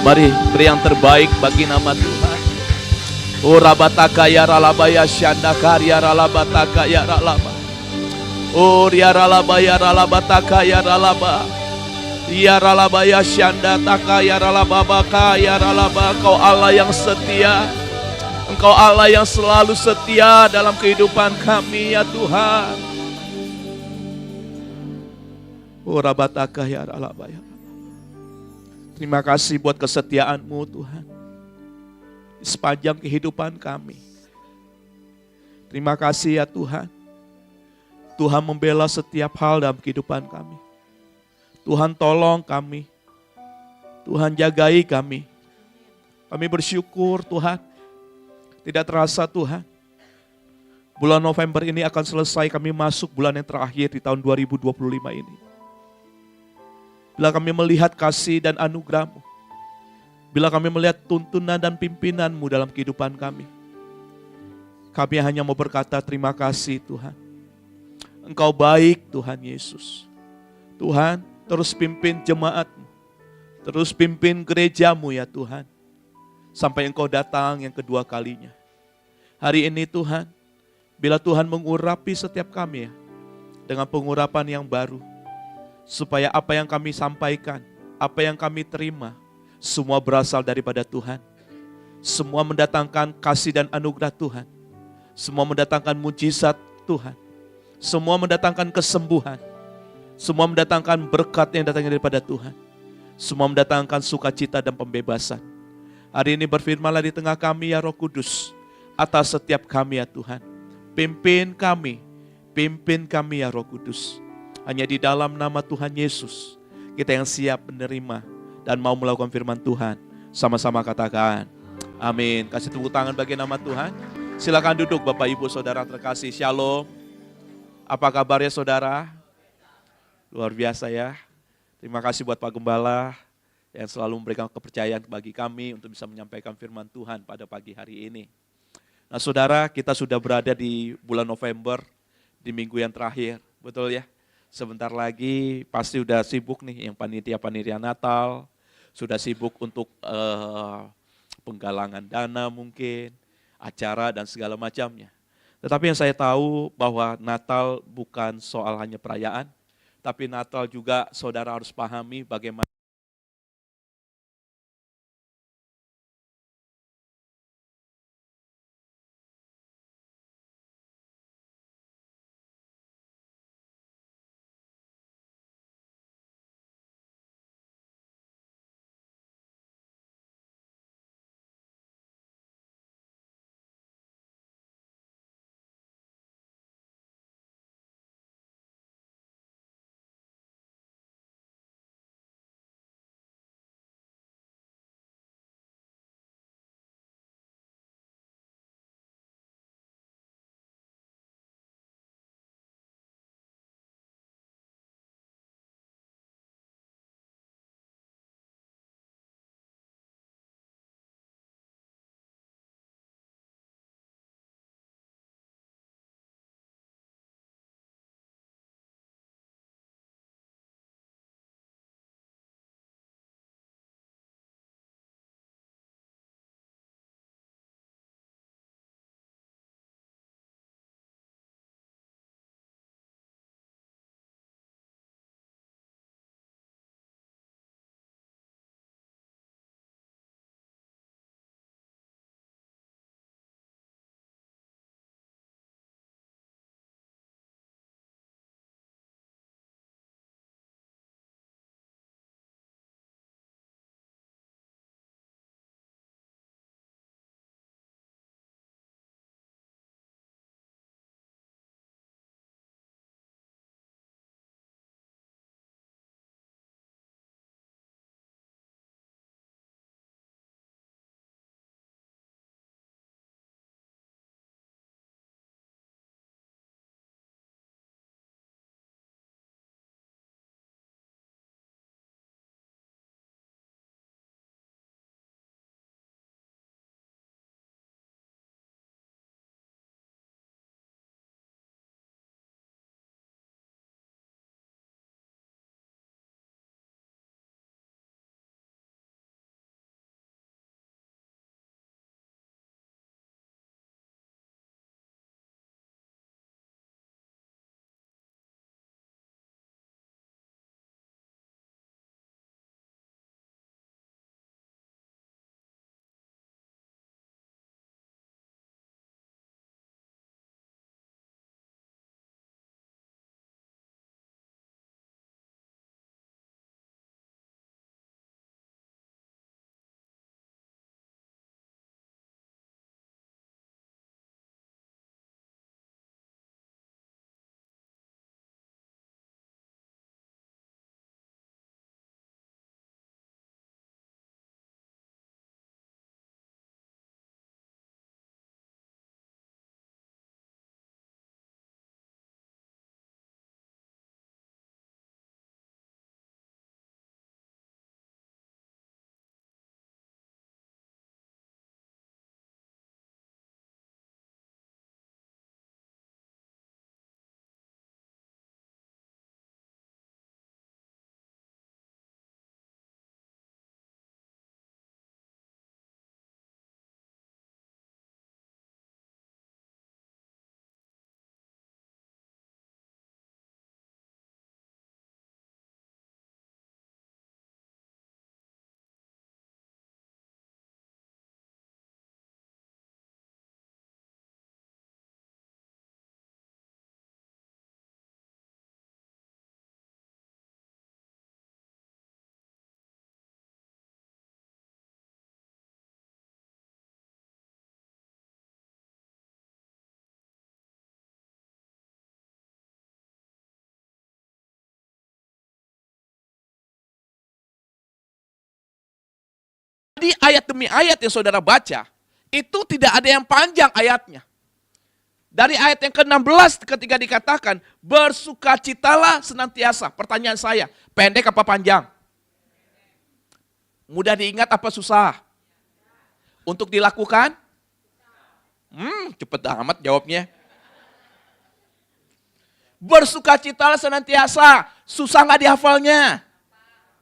Mari beri yang terbaik bagi nama Tuhan. Oh rabataka ya ralabaya syanda karya ralabataka ya ralaba. Oh ya ralaba ya ralabataka ya ralaba. Ya ralabaya syanda taka ya ralababaka ya ralaba. Engkau Allah yang setia. Engkau Allah yang selalu setia dalam kehidupan kami ya Tuhan. Oh rabataka ya ralabaya. Terima kasih buat kesetiaan-Mu Tuhan. Di sepanjang kehidupan kami. Terima kasih ya Tuhan. Tuhan membela setiap hal dalam kehidupan kami. Tuhan tolong kami. Tuhan jagai kami. Kami bersyukur Tuhan. Tidak terasa Tuhan. Bulan November ini akan selesai, kami masuk bulan yang terakhir di tahun 2025 ini. Bila kami melihat kasih dan anugerah-Mu. Bila kami melihat tuntunan dan pimpinan-Mu dalam kehidupan kami. Kami hanya mau berkata terima kasih Tuhan. Engkau baik Tuhan Yesus. Tuhan terus pimpin jemaat-Mu. Terus pimpin gereja-Mu ya Tuhan. Sampai Engkau datang yang kedua kalinya. Hari ini Tuhan, bila Tuhan mengurapi setiap kami ya. Dengan pengurapan yang baru. Supaya apa yang kami sampaikan, apa yang kami terima, semua berasal daripada Tuhan. Semua mendatangkan kasih dan anugerah Tuhan. Semua mendatangkan mujizat Tuhan. Semua mendatangkan kesembuhan. Semua mendatangkan berkat yang datang daripada Tuhan. Semua mendatangkan sukacita dan pembebasan. Hari ini berfirmanlah di tengah kami ya Roh Kudus. Atas setiap kami ya Tuhan. Pimpin kami ya Roh Kudus. Hanya di dalam nama Tuhan Yesus, kita yang siap menerima dan mau melakukan firman Tuhan. Sama-sama katakan, amin. Kasih tepuk tangan bagi nama Tuhan. Silakan duduk Bapak Ibu Saudara terkasih. Shalom. Apa kabarnya saudara? Luar biasa ya. Terima kasih buat Pak Gembala yang selalu memberikan kepercayaan bagi kami untuk bisa menyampaikan firman Tuhan pada pagi hari ini. Nah saudara, kita sudah berada di bulan November, di minggu yang terakhir. Betul ya? Sebentar lagi pasti udah sibuk nih yang panitia-panitia Natal, sudah sibuk untuk penggalangan dana mungkin, acara dan segala macamnya. Tetapi yang saya tahu bahwa Natal bukan soal hanya perayaan, tapi Natal juga saudara harus pahami bagaimana Di ayat demi ayat yang saudara baca, itu tidak ada yang panjang ayatnya. Dari ayat yang ke-16 ketika dikatakan, bersukacitalah senantiasa. Pertanyaan saya, pendek apa panjang? Mudah diingat apa susah? Untuk dilakukan? Cepet amat jawabnya. Bersukacitalah senantiasa. Susah nggak dihafalnya?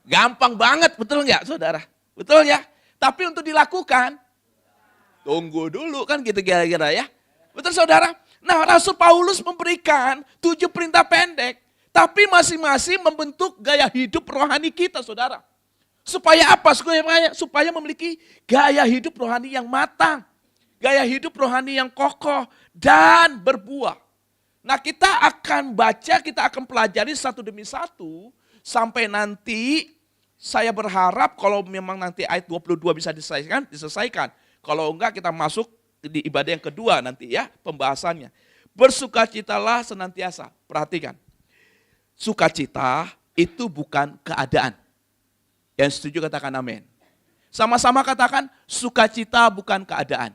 Gampang banget, betul nggak saudara? Betul ya? Tapi untuk dilakukan, tunggu dulu kan gitu kira-kira ya. Betul saudara? Nah, Rasul Paulus memberikan 7 perintah pendek. Tapi masing-masing membentuk gaya hidup rohani kita saudara. Supaya apa? Supaya memiliki gaya hidup rohani yang matang. Gaya hidup rohani yang kokoh dan berbuah. Nah, kita akan baca, kita akan pelajari satu demi satu. Sampai nanti saya berharap kalau memang nanti ayat 22 bisa diselesaikan. Kalau enggak kita masuk di ibadah yang kedua nanti ya pembahasannya. Bersukacitalah senantiasa. Perhatikan. Sukacita itu bukan keadaan. Yang setuju katakan amin. Sama-sama katakan sukacita bukan keadaan.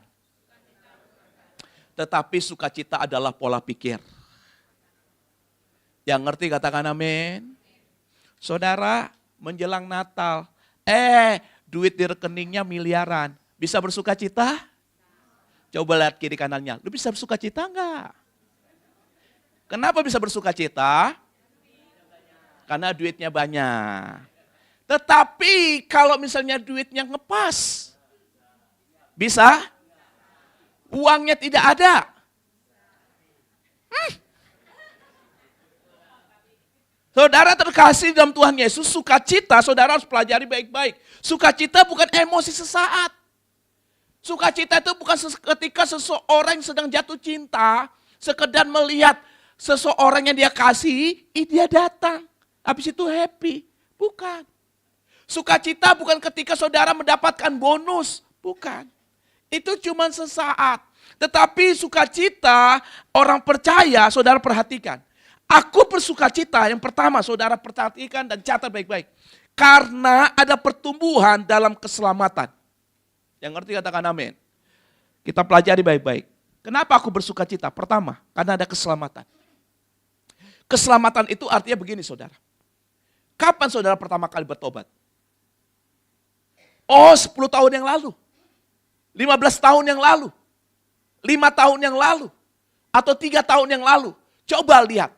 Tetapi sukacita adalah pola pikir. Yang ngerti katakan amin. Saudara, menjelang Natal, duit di rekeningnya miliaran. Bisa bersuka cita? Coba lihat kiri kanannya, lu bisa bersuka cita enggak? Kenapa bisa bersuka cita? Karena duitnya banyak. Tetapi kalau misalnya duitnya ngepas, bisa? Uangnya tidak ada. Saudara terkasih dalam Tuhan Yesus, sukacita saudara harus pelajari baik-baik. Sukacita bukan emosi sesaat. Sukacita itu bukan ketika seseorang yang sedang jatuh cinta, sekedar melihat seseorang yang dia kasih, dia datang. Habis itu happy. Bukan. Sukacita bukan ketika saudara mendapatkan bonus. Bukan. Itu cuma sesaat. Tetapi sukacita orang percaya, saudara perhatikan. Aku bersukacita, yang pertama saudara perhatikan dan catat baik-baik. Karena ada pertumbuhan dalam keselamatan. Yang ngerti katakan amin. Kita pelajari baik-baik. Kenapa aku bersukacita? Pertama, karena ada keselamatan. Keselamatan itu artinya begini saudara. Kapan saudara pertama kali bertobat? 10 tahun yang lalu. 15 tahun yang lalu. 5 tahun yang lalu. Atau 3 tahun yang lalu. Coba lihat.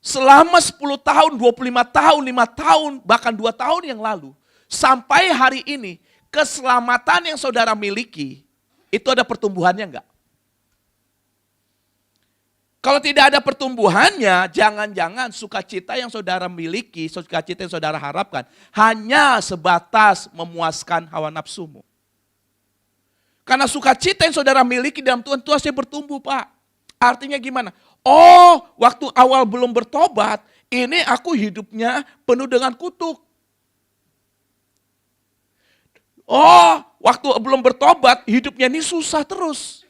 Selama 10 tahun, 25 tahun, 5 tahun, bahkan 2 tahun yang lalu, sampai hari ini, keselamatan yang saudara miliki, itu ada pertumbuhannya enggak? Kalau tidak ada pertumbuhannya, jangan-jangan sukacita yang saudara miliki, sukacita yang saudara harapkan, hanya sebatas memuaskan hawa nafsumu. Karena sukacita yang saudara miliki dalam Tuhan, itu harusnya bertumbuh Pak. Artinya gimana? Waktu awal belum bertobat, ini aku hidupnya penuh dengan kutuk. Waktu belum bertobat, hidupnya ini susah terus.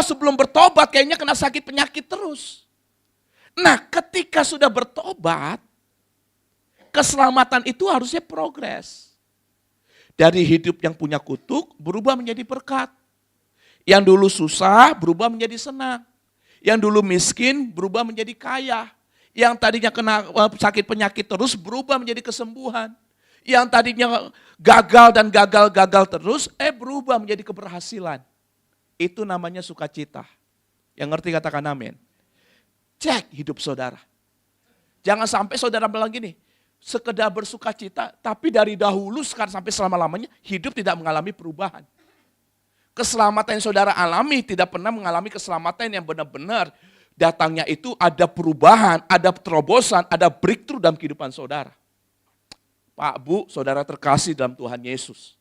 Sebelum bertobat kayaknya kena sakit penyakit terus. Nah, ketika sudah bertobat, keselamatan itu harusnya progres. Dari hidup yang punya kutuk, berubah menjadi berkat. Yang dulu susah berubah menjadi senang. Yang dulu miskin berubah menjadi kaya. Yang tadinya kena sakit penyakit terus berubah menjadi kesembuhan. Yang tadinya gagal dan gagal terus berubah menjadi keberhasilan. Itu namanya sukacita. Yang ngerti katakan amin. Cek hidup saudara. Jangan sampai saudara bilang gini, sekedar bersukacita tapi dari dahulu sekarang sampai selama-lamanya hidup tidak mengalami perubahan. Keselamatan yang saudara alami tidak pernah mengalami keselamatan yang benar-benar datangnya itu ada perubahan, ada terobosan, ada breakthrough dalam kehidupan saudara. Pak, Bu, saudara terkasih dalam Tuhan Yesus.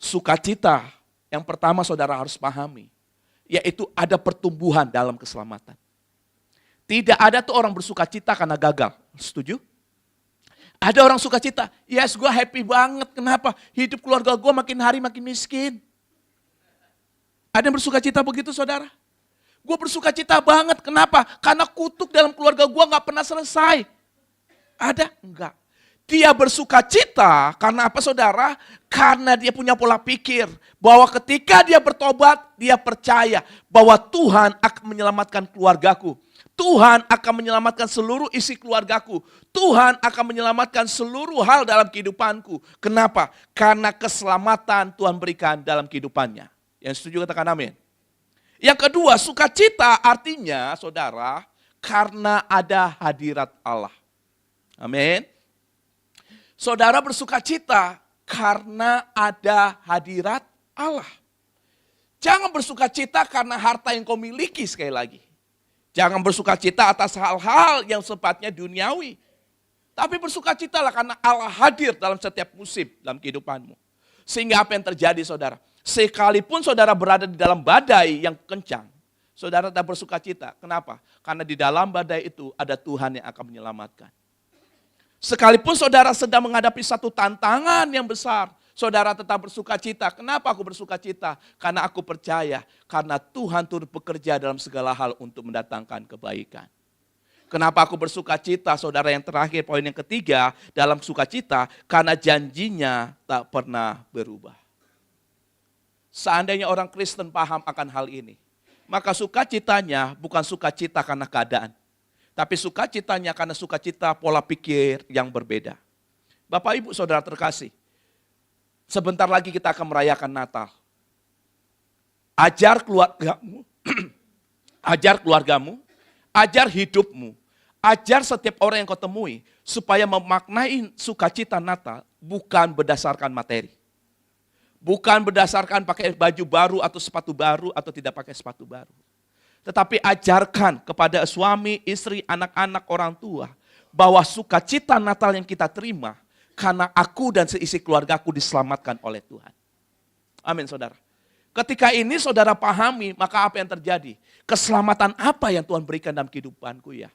Sukacita yang pertama saudara harus pahami, yaitu ada pertumbuhan dalam keselamatan. Tidak ada tuh orang bersukacita karena gagal. Setuju? Ada orang sukacita, yes gue happy banget, kenapa? Hidup keluarga gue makin hari makin miskin. Ada yang bersukacita begitu saudara? Gue bersukacita banget, kenapa? Karena kutuk dalam keluarga gue gak pernah selesai. Ada? Enggak. Dia bersuka cita karena apa saudara? Karena dia punya pola pikir bahwa ketika dia bertobat, dia percaya bahwa Tuhan akan menyelamatkan keluargaku. Tuhan akan menyelamatkan seluruh isi keluargaku. Tuhan akan menyelamatkan seluruh hal dalam kehidupanku. Kenapa? Karena keselamatan Tuhan berikan dalam kehidupannya. Yang setuju katakan amin. Yang kedua, sukacita artinya saudara, karena ada hadirat Allah. Amin. Saudara bersukacita karena ada hadirat Allah. Jangan bersukacita karena harta yang kau miliki sekali lagi. Jangan bersukacita atas hal-hal yang sifatnya duniawi. Tapi bersukacitalah karena Allah hadir dalam setiap musim dalam kehidupanmu. Sehingga apa yang terjadi saudara? Sekalipun saudara berada di dalam badai yang kencang, saudara tetap bersukacita. Kenapa? Karena di dalam badai itu ada Tuhan yang akan menyelamatkan. Sekalipun saudara sedang menghadapi satu tantangan yang besar, saudara tetap bersukacita. Kenapa aku bersukacita? Karena aku percaya, karena Tuhan turut bekerja dalam segala hal untuk mendatangkan kebaikan. Kenapa aku bersukacita? Saudara, yang terakhir, poin yang ketiga dalam sukacita, karena janjinya tak pernah berubah. Seandainya orang Kristen paham akan hal ini, maka sukacitanya bukan sukacita karena keadaan. Tapi sukacitanya karena sukacita pola pikir yang berbeda. Bapak, Ibu, Saudara terkasih, sebentar lagi kita akan merayakan Natal. Ajar keluargamu, ajar keluargamu, ajar hidupmu, ajar setiap orang yang kau temui, supaya memaknai sukacita Natal bukan berdasarkan materi. Bukan berdasarkan pakai baju baru atau sepatu baru atau tidak pakai sepatu baru. Tetapi ajarkan kepada suami, istri, anak-anak, orang tua, bahwa sukacita Natal yang kita terima, karena aku dan seisi keluargaku diselamatkan oleh Tuhan. Amin saudara. Ketika ini saudara pahami, maka apa yang terjadi? Keselamatan apa yang Tuhan berikan dalam kehidupanku ya?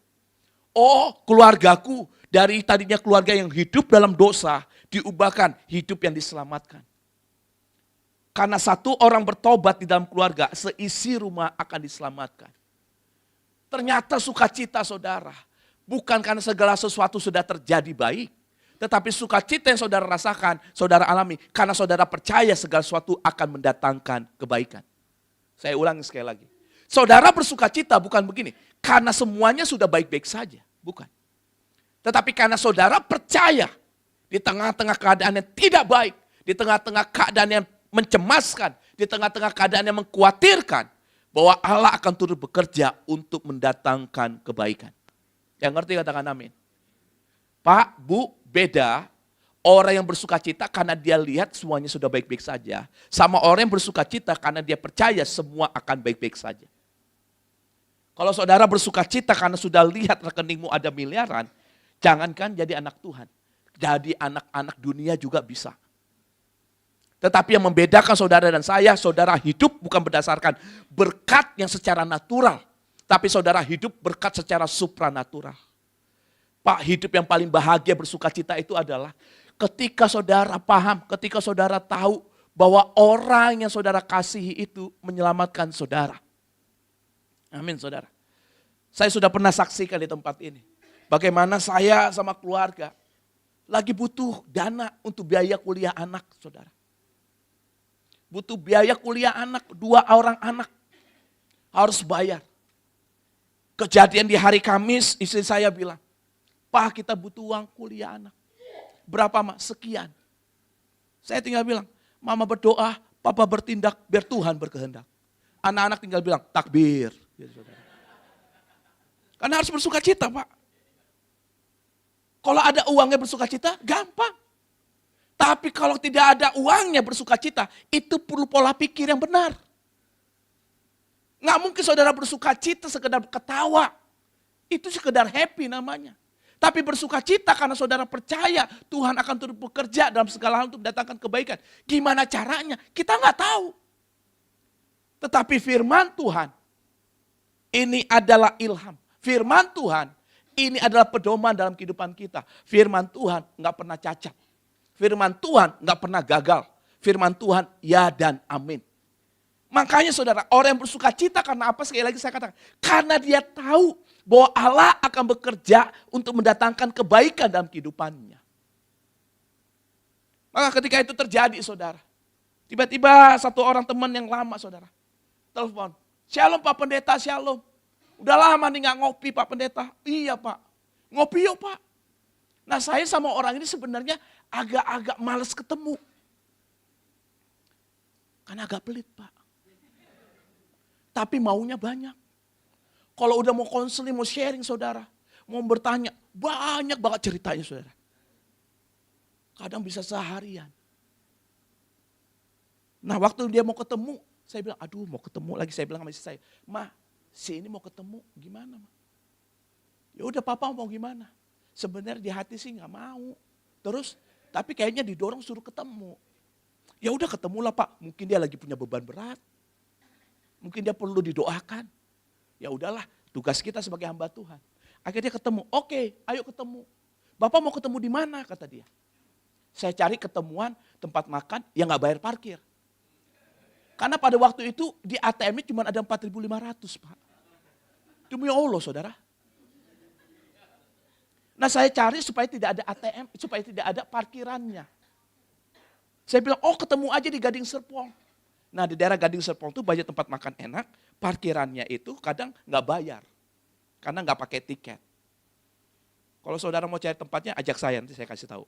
Oh, keluargaku dari tadinya keluarga yang hidup dalam dosa, diubahkan hidup yang diselamatkan. Karena satu orang bertobat di dalam keluarga, seisi rumah akan diselamatkan. Ternyata sukacita saudara, bukan karena segala sesuatu sudah terjadi baik. Tetapi sukacita yang saudara rasakan, saudara alami, karena saudara percaya segala sesuatu akan mendatangkan kebaikan. Saya ulangi sekali lagi. Saudara bersukacita bukan begini, karena semuanya sudah baik-baik saja. Bukan. Tetapi karena saudara percaya, di tengah-tengah keadaan yang tidak baik, di tengah-tengah keadaan yang mencemaskan, di tengah-tengah keadaan yang mengkhawatirkan, bahwa Allah akan turut bekerja untuk mendatangkan kebaikan. Yang ngerti katakan amin. Pak, Bu, beda orang yang bersukacita karena dia lihat semuanya sudah baik-baik saja, sama orang yang bersukacita karena dia percaya semua akan baik-baik saja. Kalau saudara bersukacita karena sudah lihat rekeningmu ada miliaran, jangankan jadi anak Tuhan, jadi anak-anak dunia juga bisa. Tetapi yang membedakan saudara dan saya, saudara hidup bukan berdasarkan berkat yang secara natural, tapi saudara hidup berkat secara supranatural. Pak, hidup yang paling bahagia bersukacita itu adalah ketika saudara paham, ketika saudara tahu bahwa orang yang saudara kasihi itu menyelamatkan saudara. Amin saudara. Saya sudah pernah saksikan di tempat ini. Bagaimana saya sama keluarga lagi butuh dana untuk biaya kuliah anak saudara. Butuh biaya kuliah anak, 2 orang anak harus bayar. Kejadian di hari Kamis, istri saya bilang, Pak, kita butuh uang kuliah anak. Berapa, Mak? Sekian. Saya tinggal bilang, Mama berdoa, Papa bertindak, biar Tuhan berkehendak. Anak-anak tinggal bilang, takbir. Karena harus bersukacita, Pak. Kalau ada uangnya bersukacita, gampang. Tapi kalau tidak ada uangnya bersukacita, itu perlu pola pikir yang benar. Nggak mungkin saudara bersukacita sekedar ketawa. Itu sekedar happy namanya. Tapi bersukacita karena saudara percaya Tuhan akan turut bekerja dalam segala hal untuk mendatangkan kebaikan. Gimana caranya? Kita nggak tahu. Tetapi firman Tuhan, ini adalah ilham. Firman Tuhan, ini adalah pedoman dalam kehidupan kita. Firman Tuhan nggak pernah cacat. Firman Tuhan nggak pernah gagal. Firman Tuhan ya dan amin. Makanya saudara, orang yang bersukacita karena apa? Sekali lagi saya katakan, karena dia tahu bahwa Allah akan bekerja untuk mendatangkan kebaikan dalam kehidupannya. Maka ketika itu terjadi saudara, tiba-tiba satu orang teman yang lama saudara, telepon, "Shalom Pak Pendeta, shalom. Udah lama nih gak ngopi Pak Pendeta." "Iya Pak, ngopi yuk Pak." Nah saya sama orang ini sebenarnya agak-agak males ketemu. Karena agak pelit Pak. Tapi maunya banyak. Kalau udah mau konseling, mau sharing saudara, mau bertanya, banyak banget ceritanya saudara. Kadang bisa seharian. Nah waktu dia mau ketemu, saya bilang, aduh mau ketemu lagi. Saya bilang sama istri saya, "Ma, si ini mau ketemu, gimana Ma?" "Ya udah Papa mau gimana?" Sebenarnya di hati sih nggak mau. Terus, tapi kayaknya didorong suruh ketemu. Ya udah ketemulah Pak, mungkin dia lagi punya beban berat. Mungkin dia perlu didoakan. Ya udahlah, tugas kita sebagai hamba Tuhan. Akhirnya ketemu, "Oke, ayo ketemu." "Bapak mau ketemu di mana?" kata dia. Saya cari ketemuan tempat makan yang nggak bayar parkir. Karena pada waktu itu di ATM-nya cuma ada 4.500 Pak. Demi Allah saudara. Nah saya cari supaya tidak ada ATM, supaya tidak ada parkirannya. Saya bilang, "Oh ketemu aja di Gading Serpong." Nah di daerah Gading Serpong itu banyak tempat makan enak, parkirannya itu kadang nggak bayar. Karena nggak pakai tiket. Kalau saudara mau cari tempatnya, ajak saya, nanti saya kasih tahu.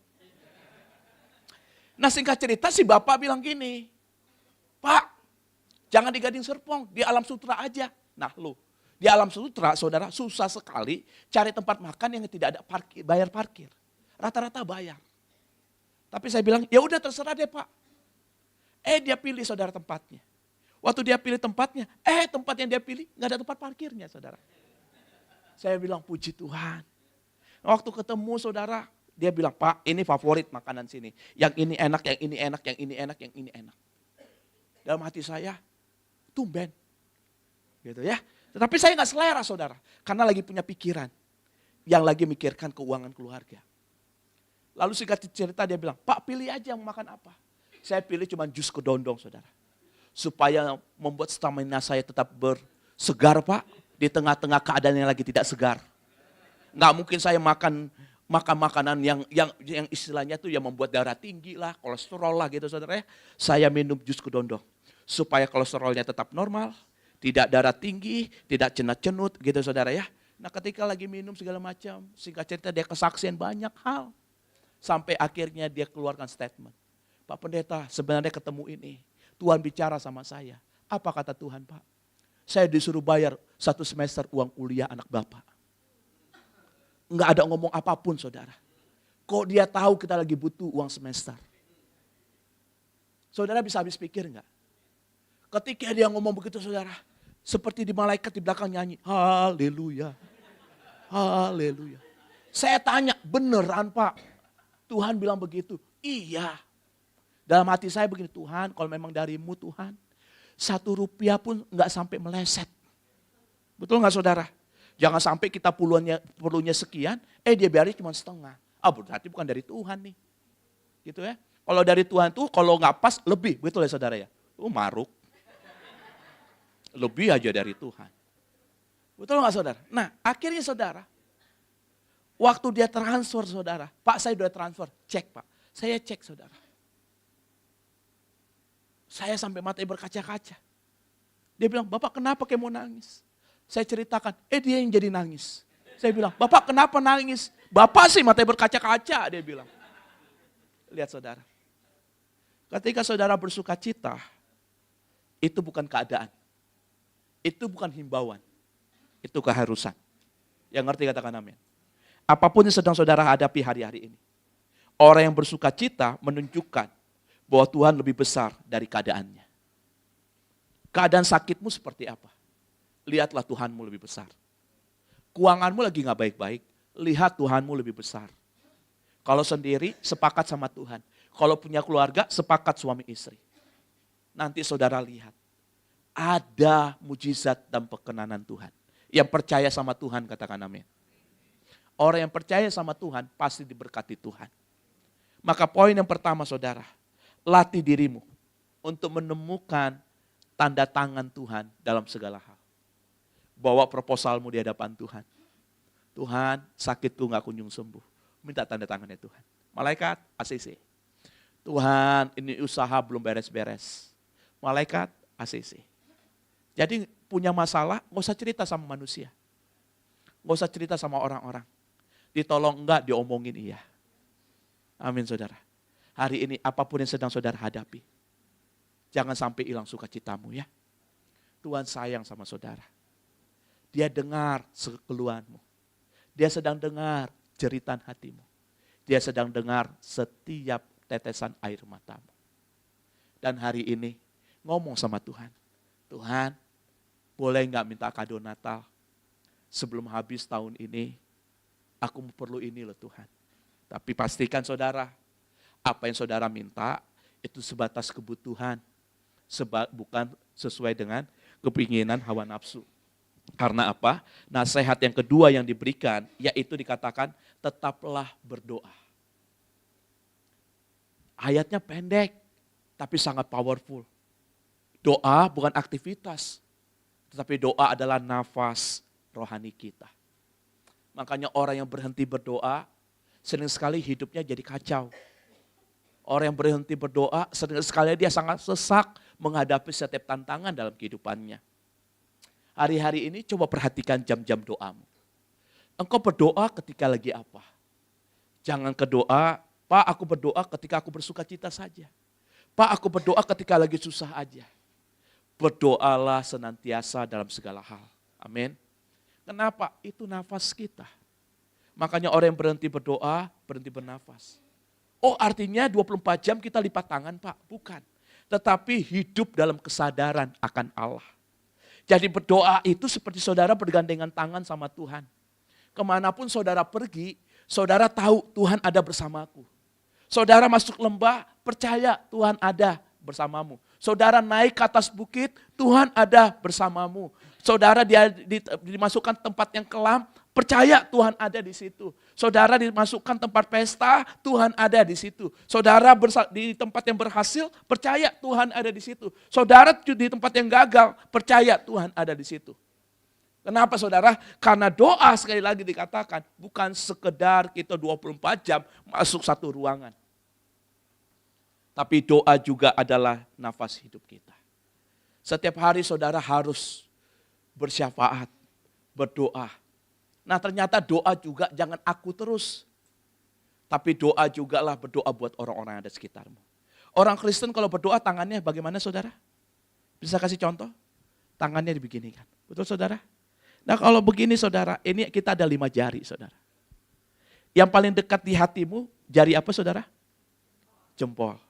Nah singkat cerita si bapak bilang gini, "Pak, jangan di Gading Serpong, di Alam Sutra aja." Nah lu, di Alam Sutra saudara susah sekali cari tempat makan yang tidak ada bayar parkir. Rata-rata bayar. Tapi saya bilang, "Ya udah terserah deh Pak." Dia pilih saudara tempatnya. Waktu dia pilih tempatnya, tempat yang dia pilih nggak ada tempat parkirnya saudara. Saya bilang, puji Tuhan. Waktu ketemu saudara, dia bilang, "Pak ini favorit makanan sini. Yang ini enak, yang ini enak, yang ini enak, yang ini enak." Dalam hati saya, tumben. Gitu ya. Tetapi saya nggak selera saudara. Karena lagi punya pikiran. Yang lagi mikirkan keuangan keluarga. Lalu singkat cerita dia bilang, "Pak pilih aja mau makan apa." Saya pilih cuma jus kedondong saudara. Supaya membuat stamina saya tetap bersegar Pak. Di tengah-tengah keadaan yang lagi tidak segar. Nggak mungkin saya makan makanan yang istilahnya tuh yang membuat darah tinggi lah, kolesterol lah gitu saudara ya. Saya minum jus kedondong. Supaya kolesterolnya tetap normal, tidak darah tinggi, tidak cenut-cenut gitu saudara ya. Nah ketika lagi minum segala macam, singkat cerita dia kesaksian banyak hal. Sampai akhirnya dia keluarkan statement. "Pak Pendeta, sebenarnya ketemu ini, Tuhan bicara sama saya." "Apa kata Tuhan Pak?" "Saya disuruh bayar 1 semester uang kuliah anak Bapak." Enggak ada ngomong apapun saudara. Kok dia tahu kita lagi butuh uang semester? Saudara bisa habis pikir enggak? Ketika dia ngomong begitu saudara, seperti di malaikat di belakang nyanyi, "Haleluya, haleluya." Saya tanya, "Beneran Pak? Tuhan bilang begitu?" "Iya." Dalam hati saya begini, "Tuhan kalau memang darimu Tuhan, 1 rupiah pun enggak sampai meleset." Betul enggak saudara? Jangan sampai kita perlunya sekian, dia biarin cuma setengah. Berarti bukan dari Tuhan nih. Gitu ya. Kalau dari Tuhan tuh kalau nggak pas lebih, betul ya saudara ya? Maruk. Lebih aja dari Tuhan. Betul nggak saudara? Nah akhirnya saudara, waktu dia transfer saudara, "Pak saya udah transfer." "Cek Pak." Saya cek saudara. Saya sampai matanya berkaca-kaca. Dia bilang, "Bapak kenapa kayak mau nangis?" Saya ceritakan, dia yang jadi nangis. Saya bilang, "Bapak kenapa nangis?" "Bapak sih matanya berkaca-kaca," dia bilang. Lihat saudara. Ketika saudara bersuka cita, itu bukan keadaan. Itu bukan himbauan. Itu keharusan. Yang ngerti katakan amin. Apapun yang sedang saudara hadapi hari-hari ini. Orang yang bersuka cita menunjukkan bahwa Tuhan lebih besar dari keadaannya. Keadaan sakitmu seperti apa? Lihatlah Tuhanmu lebih besar. Keuanganmu lagi gak baik-baik, lihat Tuhanmu lebih besar. Kalau sendiri, sepakat sama Tuhan. Kalau punya keluarga, sepakat suami istri. Nanti saudara lihat, ada mujizat dan perkenanan Tuhan. Yang percaya sama Tuhan, katakan amin. Orang yang percaya sama Tuhan, pasti diberkati Tuhan. Maka poin yang pertama saudara, latih dirimu untuk menemukan tanda tangan Tuhan dalam segala hal. Bawa proposalmu di hadapan Tuhan. Tuhan, sakitku gak kunjung sembuh. Minta tanda tangannya Tuhan. Malaikat, ACC. Tuhan, ini usaha belum beres-beres. Malaikat ACC. Jadi punya masalah, nggak usah cerita sama manusia. Nggak usah cerita sama orang-orang. Ditolong enggak, diomongin iya. Amin saudara. Hari ini apapun yang sedang saudara hadapi, jangan sampai hilang sukacitamu ya. Tuhan sayang sama saudara. Dia dengar keluhanmu. Dia sedang dengar jeritan hatimu. Dia sedang dengar setiap tetesan air matamu. Dan hari ini ngomong sama Tuhan. Tuhan, boleh nggak minta kado Natal? Sebelum habis tahun ini, aku perlu ini loh Tuhan. Tapi pastikan saudara, apa yang saudara minta itu sebatas kebutuhan. Bukan sesuai dengan keinginan hawa nafsu. Karena apa? Nasihat yang kedua yang diberikan, yaitu dikatakan, tetaplah berdoa. Ayatnya pendek, tapi sangat powerful. Doa bukan aktivitas, tetapi doa adalah nafas rohani kita. Makanya orang yang berhenti berdoa, sering sekali hidupnya jadi kacau. Orang yang berhenti berdoa, sering sekali dia sangat sesak menghadapi setiap tantangan dalam kehidupannya. Hari-hari ini coba perhatikan jam-jam doamu. Engkau berdoa ketika lagi apa? Jangan berdoa, Pak aku berdoa ketika aku bersuka cita saja. Pak aku berdoa ketika lagi susah aja. Berdoalah senantiasa dalam segala hal. Amin. Kenapa? Itu nafas kita. Makanya orang yang berhenti berdoa, berhenti bernafas. Oh artinya 24 jam kita lipat tangan Pak? Bukan. Tetapi hidup dalam kesadaran akan Allah. Jadi berdoa itu seperti saudara bergandengan tangan sama Tuhan. Kemanapun saudara pergi, saudara tahu Tuhan ada bersamaku. Saudara masuk lembah, percaya Tuhan ada bersamamu. Saudara naik ke atas bukit, Tuhan ada bersamamu. Saudara dimasukkan tempat yang kelam, percaya Tuhan ada di situ. Saudara dimasukkan tempat pesta, Tuhan ada di situ. Saudara di tempat yang berhasil, percaya Tuhan ada di situ. Saudara di tempat yang gagal, percaya Tuhan ada di situ. Kenapa saudara? Karena doa sekali lagi dikatakan bukan sekedar kita 24 jam masuk satu ruangan. Tapi doa juga adalah nafas hidup kita. Setiap hari saudara harus bersyafaat, berdoa. Nah ternyata doa juga jangan aku terus. Tapi doa juga lah berdoa buat orang-orang yang ada di sekitarmu. Orang Kristen kalau berdoa tangannya bagaimana saudara? Bisa kasih contoh? Tangannya dibeginikan. Betul saudara? Nah kalau begini saudara, ini kita ada 5 jari saudara. Yang paling dekat di hatimu, jari apa saudara? Jempol.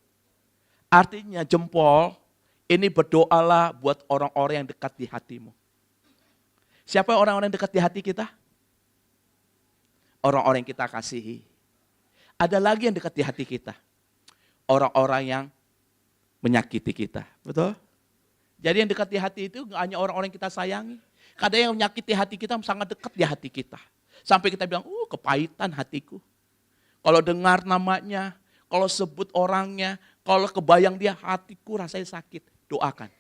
Artinya jempol ini berdoalah buat orang-orang yang dekat di hatimu. Siapa orang-orang yang dekat di hati kita? Orang-orang yang kita kasihi. Ada lagi yang dekat di hati kita. Orang-orang yang menyakiti kita. Betul? Jadi yang dekat di hati itu gak hanya orang-orang yang kita sayangi. Kadang yang menyakiti hati kita sangat dekat di hati kita. Sampai kita bilang, kepahitan hatiku. Kalau dengar namanya, kalau sebut orangnya, kalau kebayang dia, hatiku rasanya sakit. Doakan.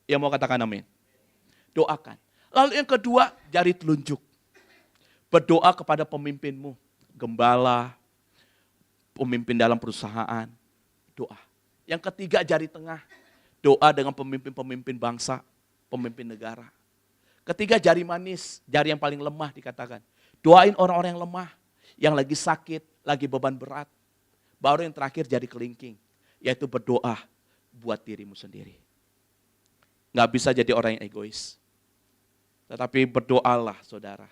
Yang mau katakan amin? Doakan. Lalu yang kedua, jari telunjuk. Berdoa kepada pemimpinmu. Gembala, pemimpin dalam perusahaan. Doa. Yang ketiga, jari tengah. Doa dengan pemimpin-pemimpin bangsa, pemimpin negara. Ketiga, jari manis, jari yang paling lemah dikatakan. Doain orang-orang yang lemah, yang lagi sakit, lagi beban berat. Baru yang terakhir, jari kelingking. Yaitu berdoa buat dirimu sendiri. Gak bisa jadi orang yang egois. Tetapi berdoalah saudara.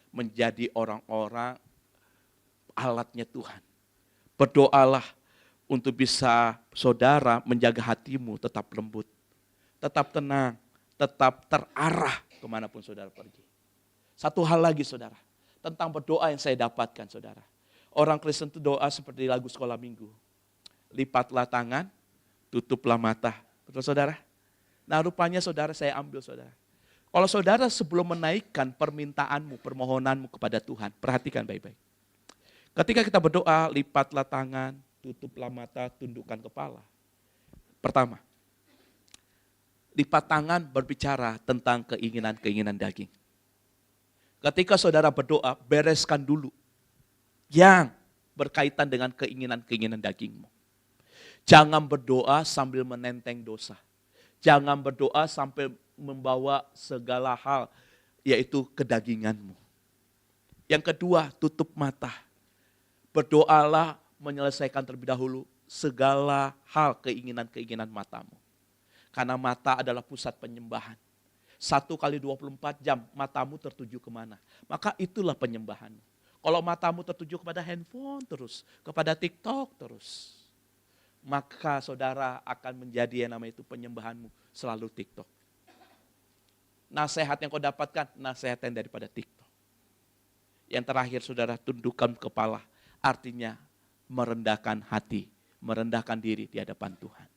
Menjadi orang-orang alatnya Tuhan. Berdoalah untuk bisa saudara menjaga hatimu tetap lembut. Tetap tenang. Tetap terarah kemanapun saudara pergi. Satu hal lagi saudara. Tentang berdoa yang saya dapatkan saudara. Orang Kristen itu doa seperti lagu sekolah minggu. Lipatlah tangan, tutuplah mata. Betul saudara? Nah rupanya saudara saya ambil saudara. Kalau saudara sebelum menaikkan permintaanmu, permohonanmu kepada Tuhan, perhatikan baik-baik. Ketika kita berdoa, lipatlah tangan, tutuplah mata, tundukkan kepala. Pertama, lipat tangan berbicara tentang keinginan-keinginan daging. Ketika saudara berdoa, bereskan dulu yang berkaitan dengan keinginan-keinginan dagingmu. Jangan berdoa sambil menenteng dosa. Jangan berdoa sampai membawa segala hal, yaitu kedaginganmu. Yang kedua, tutup mata. Berdoalah menyelesaikan terlebih dahulu segala hal keinginan-keinginan matamu. Karena mata adalah pusat penyembahan. 1 kali 24 jam matamu tertuju kemana? Maka itulah penyembahanmu. Kalau matamu tertuju kepada handphone terus, kepada TikTok terus, maka saudara akan menjadi yang namanya itu penyembahanmu selalu TikTok. Nasihat yang kau dapatkan, nasihat yang daripada TikTok. Yang terakhir saudara, tundukkan kepala, artinya merendahkan hati, merendahkan diri di hadapan Tuhan.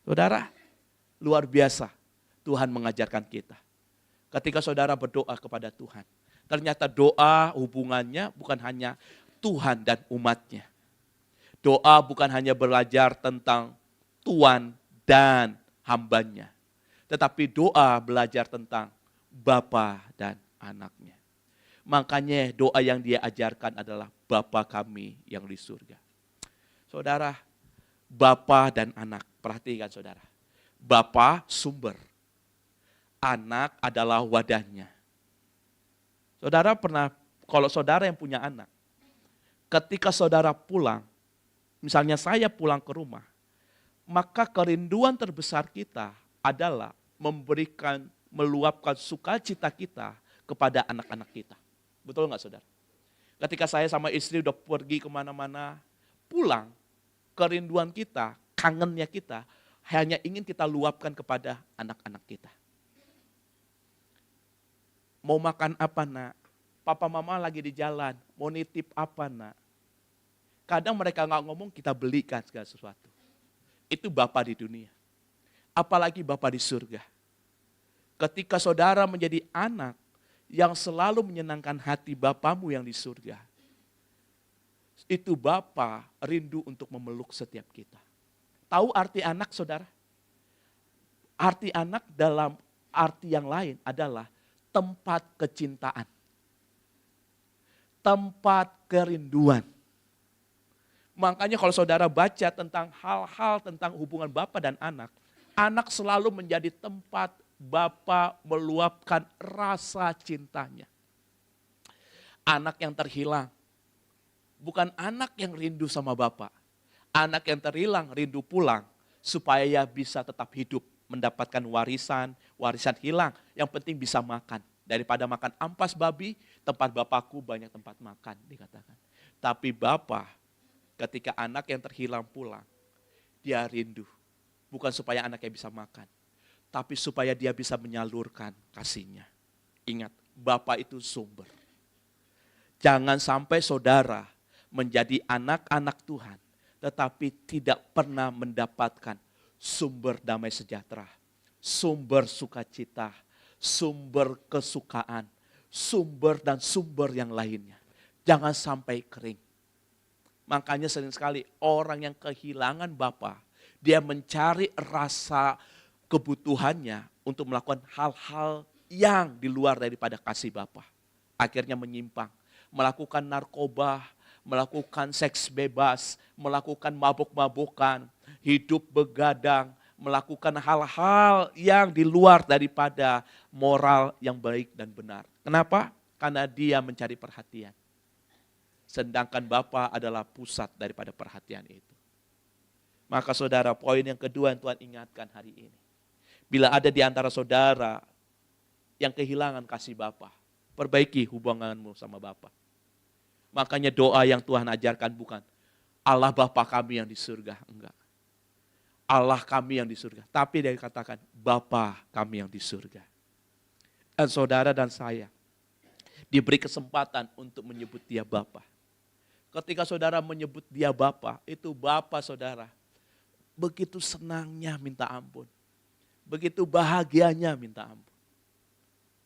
Saudara, luar biasa Tuhan mengajarkan kita. Ketika saudara berdoa kepada Tuhan, ternyata doa hubungannya bukan hanya Tuhan dan umatnya. Doa bukan hanya belajar tentang Tuhan dan hambanya. Tetapi doa belajar tentang Bapa dan anaknya. Makanya doa yang dia ajarkan adalah Bapa kami yang di surga. Saudara, Bapa dan anak, perhatikan saudara. Bapa sumber, anak adalah wadahnya. Saudara pernah, kalau saudara yang punya anak, ketika saudara pulang, misalnya saya pulang ke rumah, maka kerinduan terbesar kita adalah memberikan, meluapkan sukacita kita kepada anak-anak kita. Betul nggak saudara? Ketika saya sama istri udah pergi kemana-mana, pulang, kerinduan kita, kangennya kita, hanya ingin kita luapkan kepada anak-anak kita. Mau makan apa nak? Papa mama lagi di jalan, mau nitip apa nak? Kadang mereka nggak ngomong, kita belikan segala sesuatu. Itu Bapa di dunia. Apalagi Bapa di surga. Ketika saudara menjadi anak yang selalu menyenangkan hati Bapamu yang di surga, itu Bapa rindu untuk memeluk setiap kita. Tahu arti anak saudara? Arti anak dalam arti yang lain adalah tempat kecintaan. Tempat kerinduan. Makanya kalau saudara baca tentang hal-hal tentang hubungan Bapa dan anak selalu menjadi tempat Bapa meluapkan rasa cintanya. Anak yang terhilang, bukan anak yang rindu sama Bapa. Anak yang terhilang rindu pulang supaya bisa tetap hidup, mendapatkan warisan hilang. Yang penting bisa makan. Daripada makan ampas babi, tempat Bapakku banyak tempat makan dikatakan. Tapi Bapa ketika anak yang terhilang pulang, dia rindu. Bukan supaya anaknya bisa makan, tapi supaya dia bisa menyalurkan kasihnya. Ingat, Bapa itu sumber. Jangan sampai saudara menjadi anak-anak Tuhan, tetapi tidak pernah mendapatkan sumber damai sejahtera, sumber sukacita, sumber kesukaan, sumber dan sumber yang lainnya. Jangan sampai kering. Makanya sering sekali orang yang kehilangan Bapa, dia mencari rasa kebutuhannya untuk melakukan hal-hal yang di luar daripada kasih Bapa. Akhirnya menyimpang, melakukan narkoba, melakukan seks bebas, melakukan mabuk-mabukan, hidup begadang, melakukan hal-hal yang di luar daripada moral yang baik dan benar. Kenapa? Karena dia mencari perhatian. Sedangkan Bapa adalah pusat daripada perhatian itu. Maka saudara, poin yang kedua yang Tuhan ingatkan hari ini. Bila ada di antara saudara yang kehilangan kasih Bapa, perbaiki hubunganmu sama Bapa. Makanya doa yang Tuhan ajarkan bukan Allah Bapa kami yang di surga, enggak. Allah kami yang di surga, tapi dia katakan Bapa kami yang di surga. Dan saudara dan saya diberi kesempatan untuk menyebut dia Bapa. Ketika saudara menyebut dia Bapa, itu Bapa saudara begitu senangnya minta ampun. Begitu bahagianya minta ampun.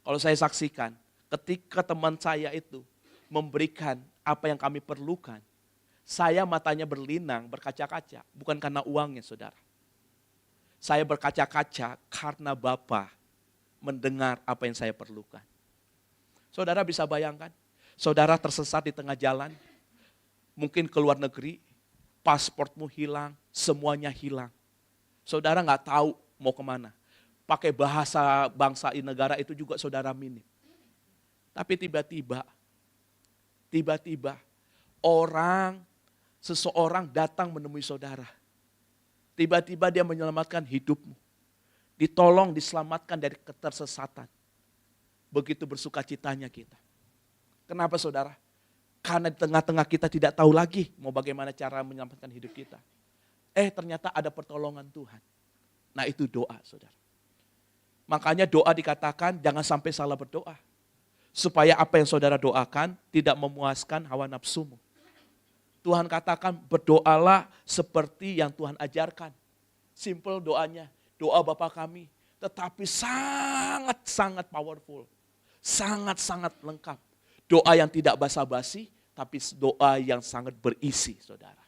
Kalau saya saksikan, ketika teman saya itu memberikan apa yang kami perlukan, saya matanya berlinang, berkaca-kaca, bukan karena uangnya saudara. Saya berkaca-kaca karena Bapa mendengar apa yang saya perlukan. Saudara bisa bayangkan, saudara tersesat di tengah jalan, mungkin ke luar negeri, pasportmu hilang, semuanya hilang. Saudara nggak tahu mau kemana. Pakai bahasa bangsa negara itu juga saudara minim. Tapi tiba-tiba seseorang datang menemui saudara. Tiba-tiba dia menyelamatkan hidupmu. Ditolong, diselamatkan dari ketersesatan. Begitu bersukacitanya kita. Kenapa saudara? Karena di tengah-tengah kita tidak tahu lagi mau bagaimana cara menyelamatkan hidup kita. Ternyata ada pertolongan Tuhan. Nah itu doa saudara. Makanya doa dikatakan jangan sampai salah berdoa. Supaya apa yang saudara doakan tidak memuaskan hawa nafsumu. Tuhan katakan berdoalah seperti yang Tuhan ajarkan. Simple doanya. Doa Bapa kami, tetapi sangat-sangat powerful. Sangat-sangat lengkap. Doa yang tidak basa-basi, tapi doa yang sangat berisi, saudara.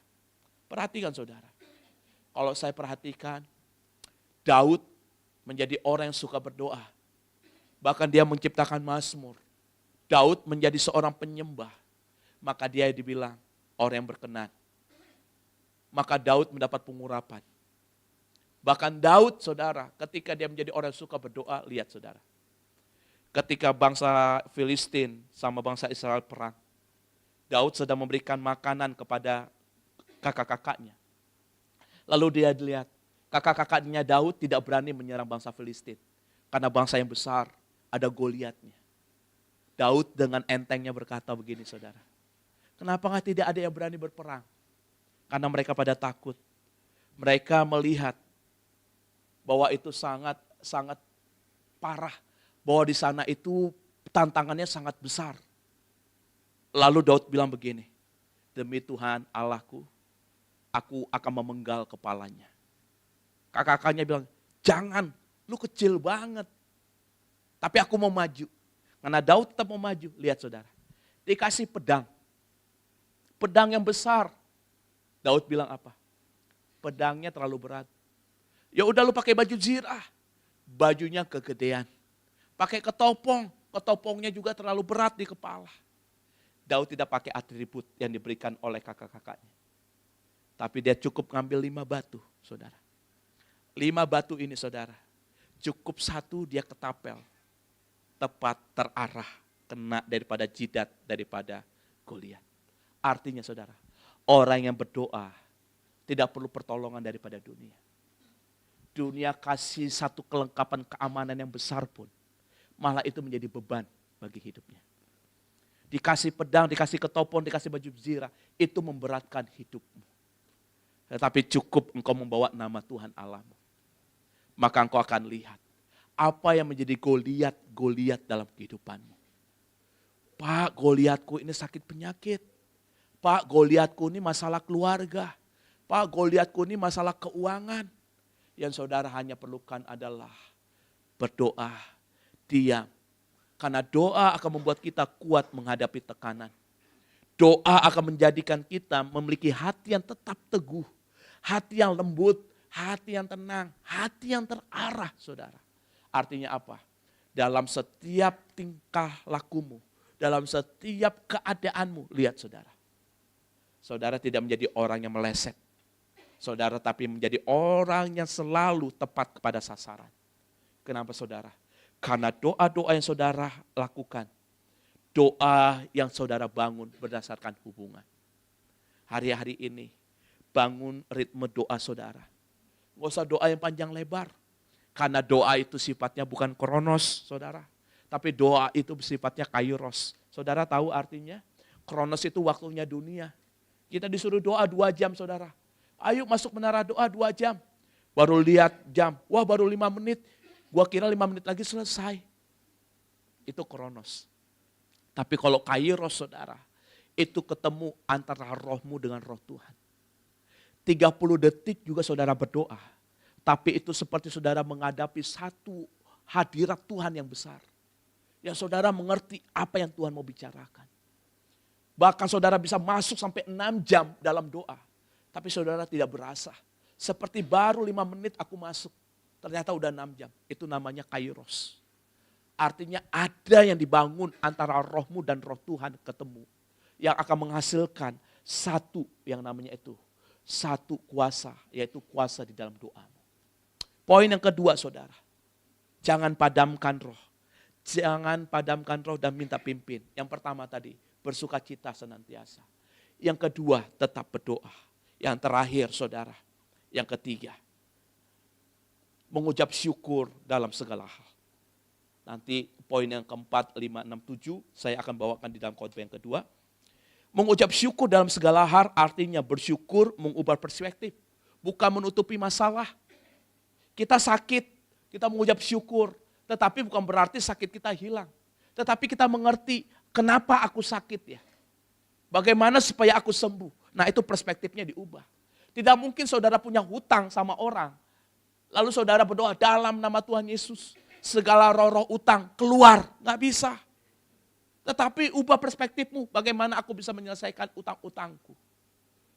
Perhatikan, saudara. Kalau saya perhatikan, Daud menjadi orang yang suka berdoa. Bahkan dia menciptakan mazmur. Daud menjadi seorang penyembah. Maka dia dibilang orang yang berkenan. Maka Daud mendapat pengurapan. Bahkan Daud, saudara, ketika dia menjadi orang yang suka berdoa, lihat saudara. Ketika bangsa Filistin sama bangsa Israel perang, Daud sedang memberikan makanan kepada kakak-kakaknya. Lalu dia lihat, kakak-kakaknya Daud tidak berani menyerang bangsa Filistin. Karena bangsa yang besar, ada Goliatnya. Daud dengan entengnya berkata begini saudara. Kenapa tidak ada yang berani berperang? Karena mereka pada takut. Mereka melihat bahwa itu sangat parah. Bahwa di sana itu tantangannya sangat besar. Lalu Daud bilang begini, demi Tuhan Allahku, aku akan memenggal kepalanya. Kakak-kakaknya bilang, jangan, lu kecil banget. Tapi aku mau maju. Karena Daud tetap mau maju. Lihat saudara, dikasih pedang. Pedang yang besar. Daud bilang apa? Pedangnya terlalu berat. Ya udah lu pakai baju zirah. Bajunya kegedean. Pakai ketopong. Ketopongnya juga terlalu berat di kepala. Daud tidak pakai atribut yang diberikan oleh kakak-kakaknya. Tapi dia cukup ngambil 5 batu, saudara. 5 batu ini, saudara. Cukup 1 dia ketapel. Tepat terarah, kena daripada jidat, daripada Goliat. Artinya, saudara, orang yang berdoa tidak perlu pertolongan daripada dunia. Dunia kasih satu kelengkapan keamanan yang besar pun, malah itu menjadi beban bagi hidupnya. Dikasih pedang, dikasih ketopong, dikasih baju zirah, itu memberatkan hidupmu. Tetapi cukup engkau membawa nama Tuhan Allahmu. Maka engkau akan lihat apa yang menjadi Goliat dalam kehidupanmu. Pak, Goliatku ini sakit penyakit. Pak, Goliatku ini masalah keluarga. Pak, Goliatku ini masalah keuangan. Yang saudara hanya perlukan adalah berdoa, diam. Karena doa akan membuat kita kuat menghadapi tekanan. Doa akan menjadikan kita memiliki hati yang tetap teguh. Hati yang lembut, hati yang tenang, hati yang terarah, saudara. Artinya apa? Dalam setiap tingkah lakumu, dalam setiap keadaanmu, lihat saudara. Saudara tidak menjadi orang yang meleset. Saudara tapi menjadi orang yang selalu tepat kepada sasaran. Kenapa saudara? Karena doa-doa yang saudara lakukan, doa yang saudara bangun berdasarkan hubungan. Hari-hari ini, bangun ritme doa saudara. Nggak usah doa yang panjang lebar. Karena doa itu sifatnya bukan kronos, saudara. Tapi doa itu sifatnya kairos. Saudara tahu artinya? Kronos itu waktunya dunia. Kita disuruh doa 2 jam, saudara. Ayo masuk menara doa 2 jam. Baru lihat jam, wah baru 5 menit. Gua kira 5 menit lagi selesai. Itu kronos. Tapi kalau kairos, saudara, itu ketemu antara rohmu dengan roh Tuhan. 30 detik juga saudara berdoa. Tapi itu seperti saudara menghadapi satu hadirat Tuhan yang besar. Yang saudara mengerti apa yang Tuhan mau bicarakan. Bahkan saudara bisa masuk sampai 6 jam dalam doa. Tapi saudara tidak berasa. Seperti baru 5 menit aku masuk. Ternyata udah 6 jam. Itu namanya kairos. Artinya ada yang dibangun antara rohmu dan roh Tuhan ketemu. Yang akan menghasilkan satu yang namanya itu. satu kuasa, yaitu kuasa di dalam doamu. Poin yang kedua saudara, jangan padamkan roh. Jangan padamkan roh dan minta pimpin. Yang pertama tadi, bersukacita senantiasa. Yang kedua, tetap berdoa. Yang terakhir saudara, yang ketiga, mengucap syukur dalam segala hal. Nanti poin yang keempat, 5, 6, 7, saya akan bawakan di dalam khotbah yang kedua. Mengucap syukur dalam segala hal artinya bersyukur mengubah perspektif. Bukan menutupi masalah. Kita sakit, kita mengucap syukur. Tetapi bukan berarti sakit kita hilang. Tetapi kita mengerti kenapa aku sakit ya. Bagaimana supaya aku sembuh. Nah itu perspektifnya diubah. Tidak mungkin saudara punya hutang sama orang. Lalu saudara berdoa dalam nama Tuhan Yesus. Segala roh-roh utang keluar. Nggak bisa. Tetapi ubah perspektifmu, bagaimana aku bisa menyelesaikan utang-utangku.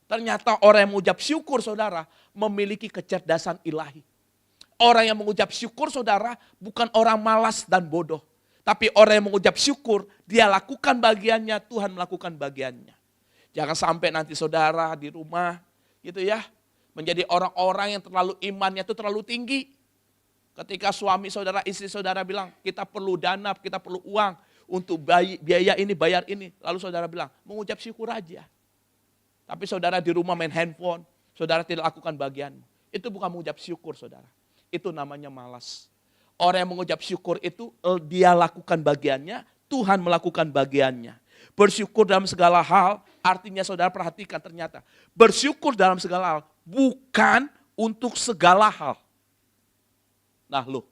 Ternyata orang yang mengucap syukur saudara, memiliki kecerdasan ilahi. Orang yang mengucap syukur saudara, bukan orang malas dan bodoh. Tapi orang yang mengucap syukur, dia lakukan bagiannya, Tuhan melakukan bagiannya. Jangan sampai nanti saudara di rumah, gitu ya, menjadi orang-orang yang terlalu imannya itu terlalu tinggi. Ketika suami saudara, istri saudara bilang, kita perlu dana, kita perlu uang, untuk biaya ini, bayar ini. Lalu saudara bilang, mengucap syukur aja. Tapi saudara di rumah main handphone, saudara tidak lakukan bagianmu. Itu bukan mengucap syukur saudara. Itu namanya malas. Orang yang mengucap syukur itu, dia lakukan bagiannya, Tuhan melakukan bagiannya. Bersyukur dalam segala hal, artinya saudara perhatikan ternyata. Bersyukur dalam segala hal, bukan untuk segala hal. Nah loh,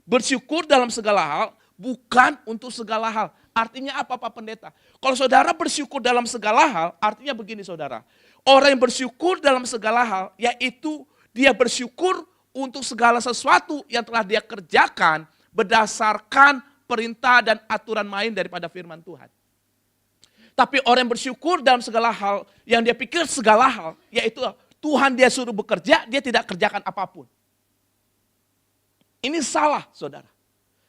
bersyukur dalam segala hal, bukan untuk segala hal. Artinya apa Pak Pendeta? Kalau saudara bersyukur dalam segala hal, artinya begini saudara. Orang yang bersyukur dalam segala hal, yaitu dia bersyukur untuk segala sesuatu yang telah dia kerjakan berdasarkan perintah dan aturan main daripada firman Tuhan. Tapi orang yang bersyukur dalam segala hal, yang dia pikir segala hal, yaitu Tuhan dia suruh bekerja, dia tidak kerjakan apapun. Ini salah saudara.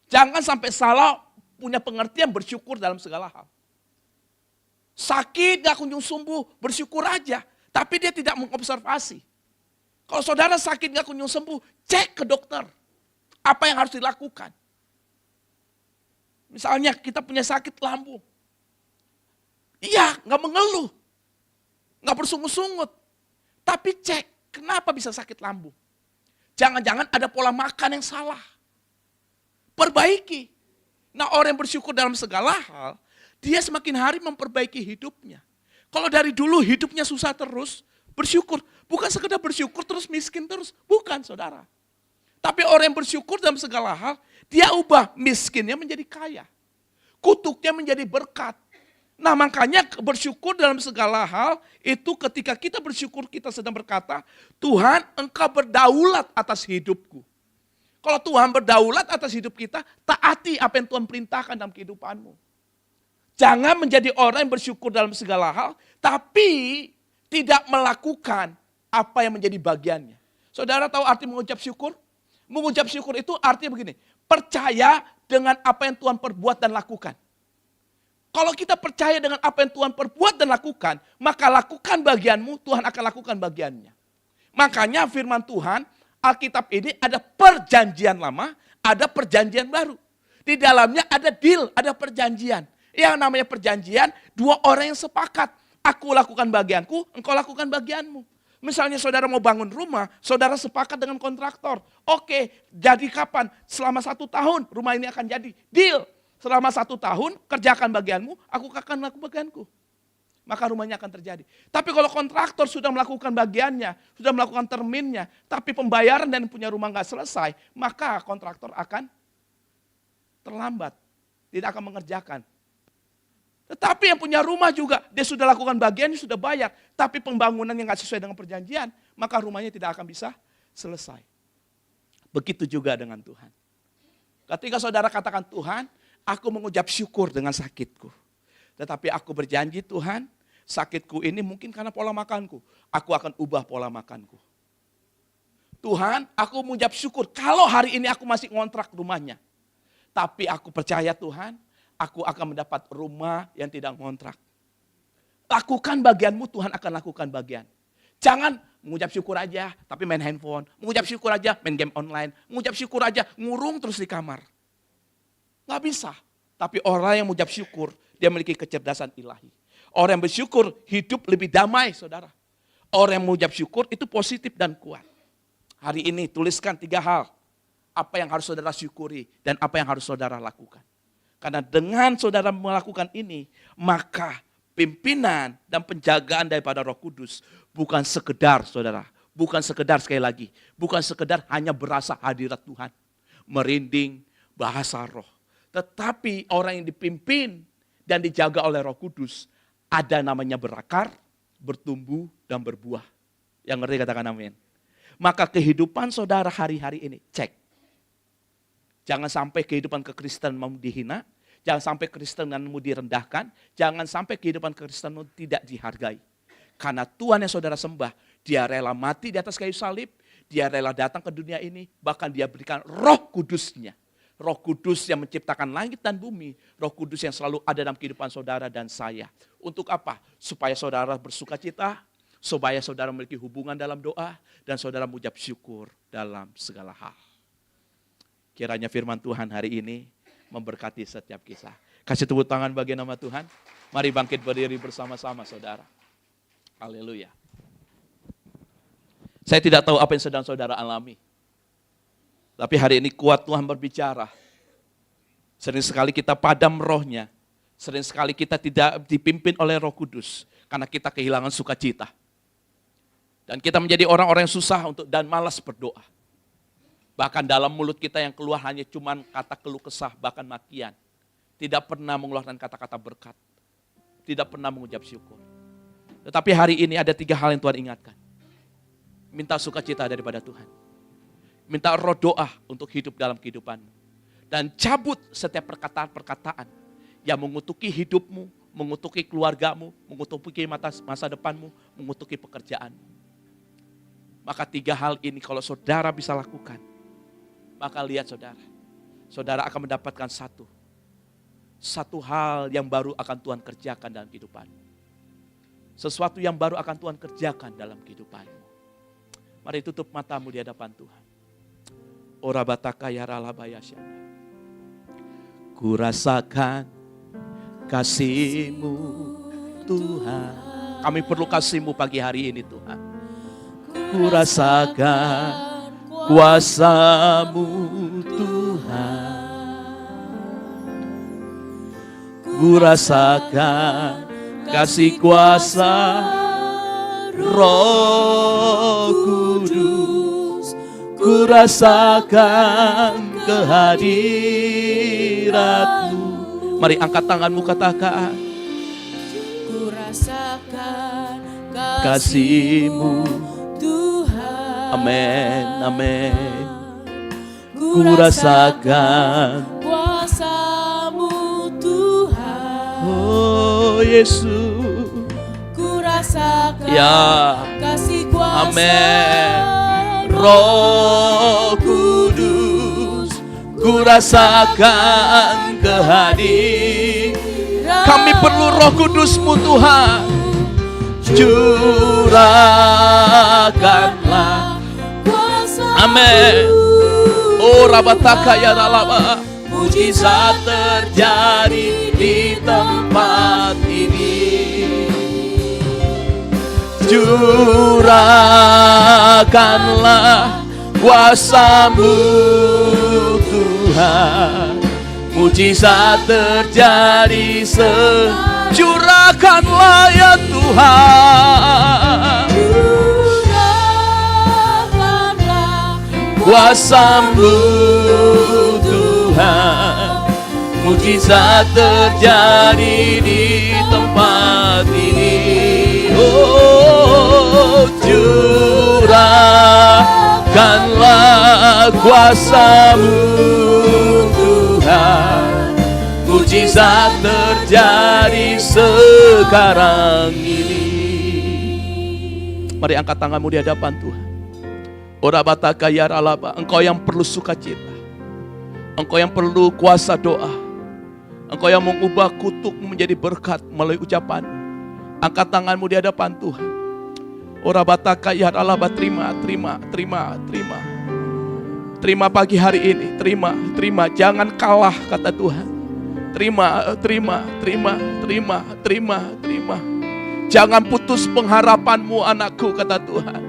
Jangan sampai salah punya pengertian bersyukur dalam segala hal. Sakit gak kunjung sembuh, bersyukur aja. Tapi dia tidak mengobservasi. Kalau saudara sakit gak kunjung sembuh, cek ke dokter. Apa yang harus dilakukan? Misalnya kita punya sakit lambung. Iya, gak mengeluh. Gak bersungut-sungut. Tapi cek, kenapa bisa sakit lambung? Jangan-jangan ada pola makan yang salah. Perbaiki. Nah orang yang bersyukur dalam segala hal, dia semakin hari memperbaiki hidupnya. Kalau dari dulu hidupnya susah terus, bersyukur. Bukan sekedar bersyukur terus miskin terus. Bukan saudara. Tapi orang yang bersyukur dalam segala hal, dia ubah miskinnya menjadi kaya. Kutuknya menjadi berkat. Nah makanya bersyukur dalam segala hal, itu ketika kita bersyukur kita sedang berkata, Tuhan engkau berdaulat atas hidupku. Kalau Tuhan berdaulat atas hidup kita, taati apa yang Tuhan perintahkan dalam kehidupanmu. Jangan menjadi orang yang bersyukur dalam segala hal, tapi tidak melakukan apa yang menjadi bagiannya. Saudara tahu arti mengucap syukur? Mengucap syukur itu artinya begini, percaya dengan apa yang Tuhan perbuat dan lakukan. Kalau kita percaya dengan apa yang Tuhan perbuat dan lakukan, maka lakukan bagianmu, Tuhan akan lakukan bagiannya. Makanya firman Tuhan, Alkitab ini ada perjanjian lama, ada perjanjian baru. Di dalamnya ada deal, ada perjanjian. Yang namanya perjanjian, dua orang yang sepakat. Aku lakukan bagianku, engkau lakukan bagianmu. Misalnya saudara mau bangun rumah, saudara sepakat dengan kontraktor. Oke, jadi kapan? Selama 1 tahun rumah ini akan jadi. Deal. Selama 1 tahun kerjakan bagianmu, aku akan lakukan bagianku. Maka rumahnya akan terjadi. Tapi kalau kontraktor sudah melakukan bagiannya, sudah melakukan terminnya, tapi pembayaran dan punya rumah nggak selesai, maka kontraktor akan terlambat, tidak akan mengerjakan. Tetapi yang punya rumah juga, dia sudah lakukan bagiannya, sudah bayar, tapi pembangunan yang nggak sesuai dengan perjanjian, maka rumahnya tidak akan bisa selesai. Begitu juga dengan Tuhan. Ketika saudara katakan, Tuhan, aku mengucap syukur dengan sakitku. Tetapi aku berjanji, Tuhan, sakitku ini mungkin karena pola makanku. Aku akan ubah pola makanku. Tuhan, aku mengucap syukur kalau hari ini aku masih ngontrak rumahnya. Tapi aku percaya Tuhan, aku akan mendapat rumah yang tidak ngontrak. Lakukan bagianmu, Tuhan akan lakukan bagian. Jangan mengucap syukur aja, tapi main handphone. Mengucap syukur aja, main game online. Mengucap syukur aja, ngurung terus di kamar. Nggak bisa. Tapi orang yang mengucap syukur, dia memiliki kecerdasan ilahi. Orang yang bersyukur, hidup lebih damai, saudara. Orang yang mengucap syukur itu positif dan kuat. Hari ini tuliskan 3 hal. Apa yang harus saudara syukuri dan apa yang harus saudara lakukan. Karena dengan saudara melakukan ini, maka pimpinan dan penjagaan daripada Roh Kudus bukan sekedar, saudara, bukan sekedar sekali lagi, bukan sekedar hanya berasa hadirat Tuhan, merinding, bahasa roh. Tetapi orang yang dipimpin dan dijaga oleh Roh Kudus, ada namanya berakar, bertumbuh, dan berbuah. Yang ngerti katakan amin. Maka kehidupan saudara hari-hari ini, cek. Jangan sampai kehidupan kekristenanmu dihina, jangan sampai kekristenanmu direndahkan, jangan sampai kehidupan kekristenanmu tidak dihargai. Karena Tuhan yang saudara sembah, dia rela mati di atas kayu salib, dia rela datang ke dunia ini, bahkan dia berikan Roh Kudusnya. Roh Kudus yang menciptakan langit dan bumi, Roh Kudus yang selalu ada dalam kehidupan saudara dan saya. Untuk apa? Supaya saudara bersuka cita, supaya saudara memiliki hubungan dalam doa, dan saudara mengucap syukur dalam segala hal. Kiranya firman Tuhan hari ini memberkati setiap kisah. Kasih tepuk tangan bagi nama Tuhan. Mari bangkit berdiri bersama-sama saudara. Haleluya. Saya tidak tahu apa yang sedang saudara alami. Tapi hari ini kuat Tuhan berbicara. Sering sekali kita padam rohnya. Sering sekali kita tidak dipimpin oleh Roh Kudus. Karena kita kehilangan sukacita. Dan kita menjadi orang-orang yang susah dan malas berdoa. Bahkan dalam mulut kita yang keluar hanya cuma kata keluh kesah, bahkan makian. Tidak pernah mengeluarkan kata-kata berkat. Tidak pernah mengucap syukur. Tetapi hari ini ada 3 hal yang Tuhan ingatkan. Minta sukacita daripada Tuhan. Minta roh doa untuk hidup dalam kehidupanmu. Dan cabut setiap perkataan-perkataan yang mengutuki hidupmu, mengutuki keluargamu, mengutuki masa depanmu, mengutuki pekerjaanmu. Maka 3 hal ini kalau saudara bisa lakukan, maka lihat saudara, saudara akan mendapatkan satu hal yang baru akan Tuhan kerjakan dalam kehidupanmu. Sesuatu yang baru akan Tuhan kerjakan dalam kehidupanmu. Mari tutup matamu di hadapan Tuhan. Ora bataka ya ralabaya syanda. Ku rasakan kasih-Mu Tuhan. Kami perlu kasih-Mu pagi hari ini Tuhan. Ku rasakan kuasa-Mu Tuhan, ku rasakan kasih kuasa Roh Kudus, ku rasakan kehadirat-Mu. Mari angkat tanganmu katakan, ku rasakan kasih-Mu. Amin, amin. Ku rasakan kuasa-Mu Tuhan. Oh Yesus, ku rasakan kasih kuasa. Amin. Roh Kudus, ku rasakan kehadiran. Kami perlu Roh Kudus-Mu Tuhan. Curahkanlah. Amin. Oh rabataka ya ralaba. Mujizat terjadi di tempat ini. Curahkanlah kuasa-Mu Tuhan. Mujizat terjadi curahkanlah ya Tuhan. Kuasa-Mu Tuhan, mujizat terjadi di tempat ini. Oh, curahkanlah kuasa-Mu Tuhan, mujizat terjadi sekarang ini. Mari angkat tanganmu di hadapan Tuhan. Ora bataka ya ralaba, engkau yang perlu sukacita, engkau yang perlu kuasa doa, engkau yang mengubah kutukmu menjadi berkat melalui ucapan. Angkat tanganmu di hadapan Tuhan. Ora bataka ya alaba, terima. Terima pagi hari ini, terima. Jangan kalah kata Tuhan. Terima. Jangan putus pengharapanmu anakku kata Tuhan.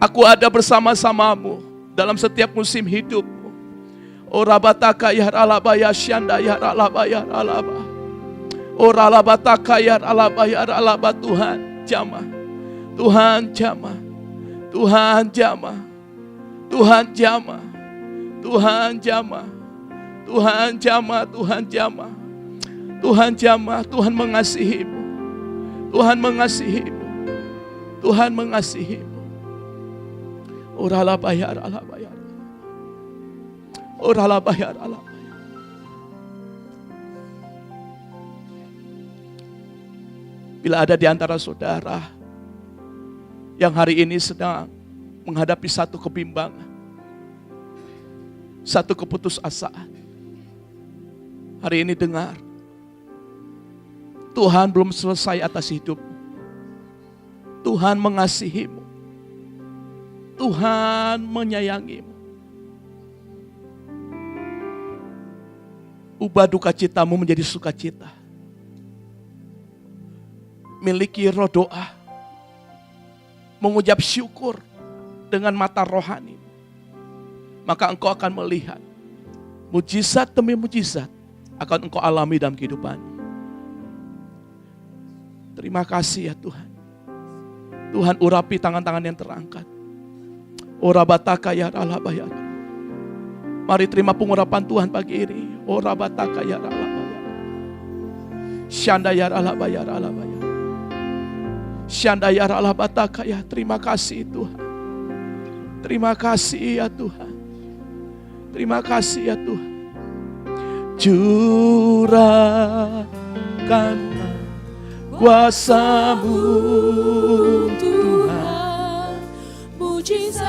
Aku ada bersama-samamu dalam setiap musim hidupmu. Ora bataka ya alaba ya syanda ya alaba ya alaba. Ora bataka ya alaba ya alaba, Tuhan jamah. Tuhan jamah. Tuhan jamah. Tuhan jamah. Tuhan jamah. Tuhan jamah. Tuhan jamah. Tuhan jamah. Tuhan mengasihimu. Tuhan mengasihimu. Tuhan mengasihimu. Ora la bayar ala bayar. Ora la bayar ala bayar. Bila ada di antara saudara yang hari ini sedang menghadapi satu kebimbangan, satu keputusasaan, hari ini dengar, Tuhan belum selesai atas hidupmu. Tuhan mengasihimu. Tuhan menyayangimu. Ubah duka citamu menjadi sukacita. Miliki roh doa. Mengucap syukur dengan mata rohani. Maka engkau akan melihat mujizat demi mujizat akan engkau alami dalam kehidupanmu. Terima kasih ya Tuhan. Tuhan urapi tangan-tangan yang terangkat. Ora bataka ya alaba ya. Mari terima pengurapan Tuhan pagi ini. Ora bataka ya alaba ya. Syanda ya alaba ya alaba ya. Syanda ya alaba bataka ya. Terima kasih Tuhan. Terima kasih ya Tuhan. Terima kasih ya Tuhan. Curahkan kuasa-Mu Tuhan, mujizat